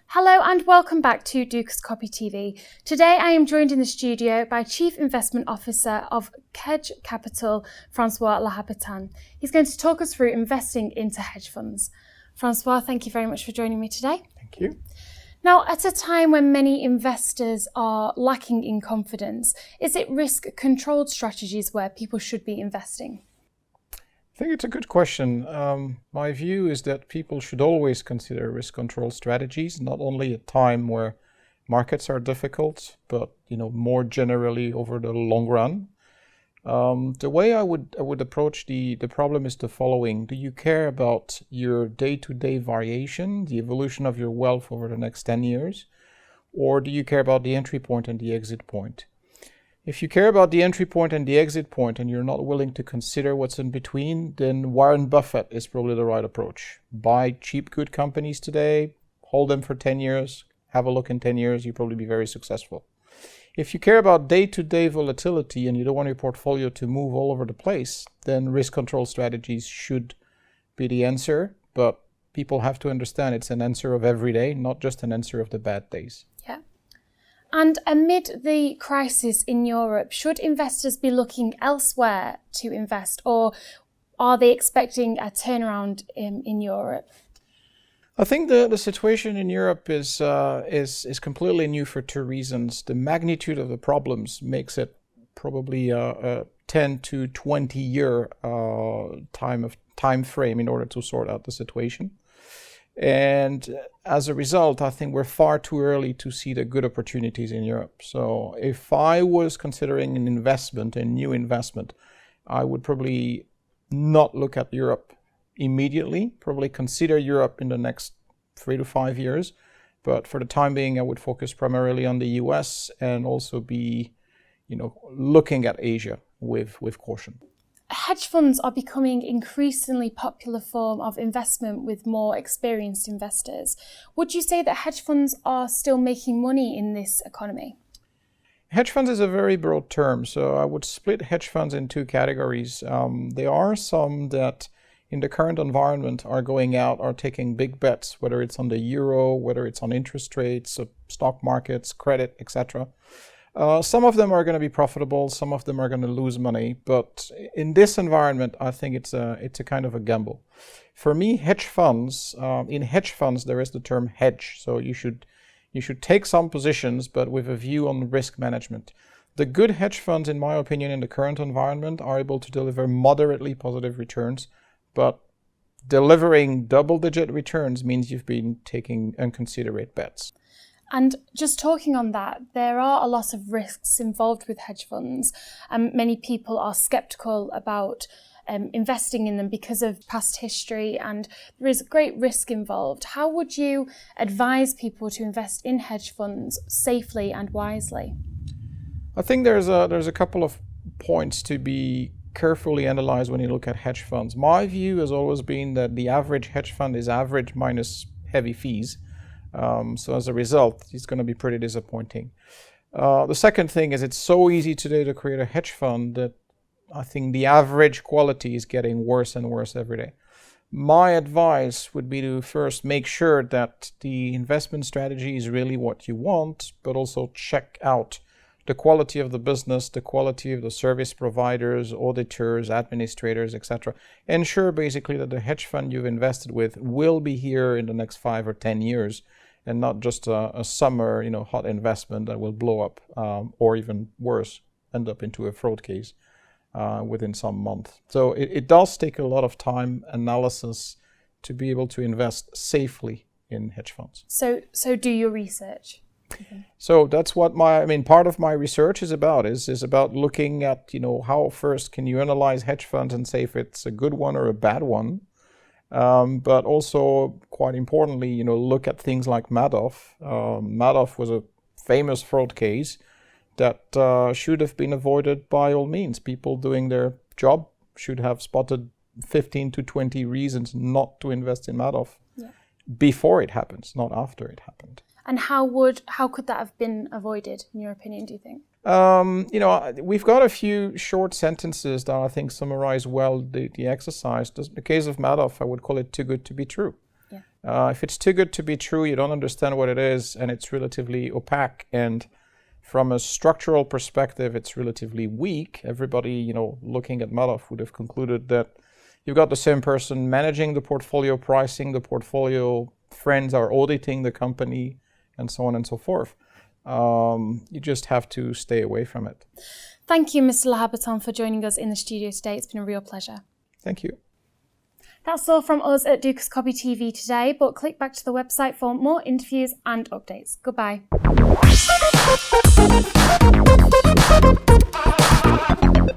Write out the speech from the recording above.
Hello and welcome back to Dukascopy TV. Today I am joined in the studio by Chief Investment Officer of Kedge Capital, Francois Lhabitant. He's going to talk us through investing into hedge funds. Francois, thank you very much for joining me today. Thank you. Now, at a time when many investors are lacking in confidence, is it risk-controlled strategies where people should be investing? I think it's a good question. My view is that people should always consider risk control strategies, not only at a time where markets are difficult, but more generally over the long run. The way I would approach the problem is the following. Do you care about your day-to-day variation, the evolution of your wealth over the next 10 years? Or do you care about the entry point and the exit point? If you care about the entry point and the exit point and you're not willing to consider what's in between, then Warren Buffett is probably the right approach. Buy cheap, good companies today, hold them for 10 years, have a look in 10 years, you'll probably be very successful. If you care about day-to-day volatility and you don't want your portfolio to move all over the place, then risk control strategies should be the answer. But people have to understand it's an answer of every day, not just an answer of the bad days. Yeah. And amid the crisis in Europe, should investors be looking elsewhere to invest, or are they expecting a turnaround in Europe? I think the situation in Europe is completely new for two reasons. The magnitude of the problems makes it probably a 10 to 20 year time frame in order to sort out the situation. And as a result, I think we're far too early to see the good opportunities in Europe. So if I was considering an investment, a new investment, I would probably not look at Europe immediately, probably consider Europe in the next 3 to 5 years. But for the time being, I would focus primarily on the US and also be, looking at Asia with caution. Hedge funds are becoming increasingly popular form of investment with more experienced investors. Would you say that hedge funds are still making money in this economy? Hedge funds is a very broad term, so I would split hedge funds in two categories. There are some that in the current environment are going out, are taking big bets, whether it's on the euro, whether it's on interest rates, stock markets, credit, etc. Some of them are going to be profitable, some of them are going to lose money, but in this environment, I think it's a kind of a gamble. For me, hedge funds, in hedge funds, there is the term hedge, so you should take some positions, but with a view on risk management. The good hedge funds, in my opinion, in the current environment, are able to deliver moderately positive returns, but delivering double-digit returns means you've been taking inconsiderate bets. And just talking on that, there are a lot of risks involved with hedge funds. Many people are skeptical about investing in them because of past history, and there is great risk involved. How would you advise people to invest in hedge funds safely and wisely? I think there's a couple of points to be carefully analyzed when you look at hedge funds. My view has always been that the average hedge fund is average minus heavy fees. So as a result, it's going to be pretty disappointing. The second thing is it's so easy today to create a hedge fund that I think the average quality is getting worse and worse every day. My advice would be to first make sure that the investment strategy is really what you want, but also check out the quality of the business, the quality of the service providers, auditors, administrators, etc. Ensure basically that the hedge fund you've invested with will be here in the next 5 or 10 years and not just a summer, hot investment that will blow up or even worse, end up into a fraud case within some month. So it does take a lot of time, analysis to be able to invest safely in hedge funds. So do your research. Okay. So that's what part of my research is about, is about looking at, how first can you analyze hedge funds and say if it's a good one or a bad one. But also, quite importantly, look at things like Madoff. Madoff was a famous fraud case that should have been avoided by all means. People doing their job should have spotted 15 to 20 reasons not to invest in Madoff before it happens, not after it happened. And how could that have been avoided, in your opinion, do you think? We've got a few short sentences that I think summarize well the exercise. In the case of Madoff, I would call it too good to be true. Yeah. If it's too good to be true, you don't understand what it is, and it's relatively opaque. And from a structural perspective, it's relatively weak. Everybody, looking at Madoff would have concluded that you've got the same person managing the portfolio, pricing the portfolio, friends are auditing the company, and so on and so forth. You just have to stay away from it. Thank you, Mr. Lhabitant, for joining us in the studio today. It's been a real pleasure. Thank you. That's all from us at Dukascopy TV today, but click back to the website for more interviews and updates. Goodbye.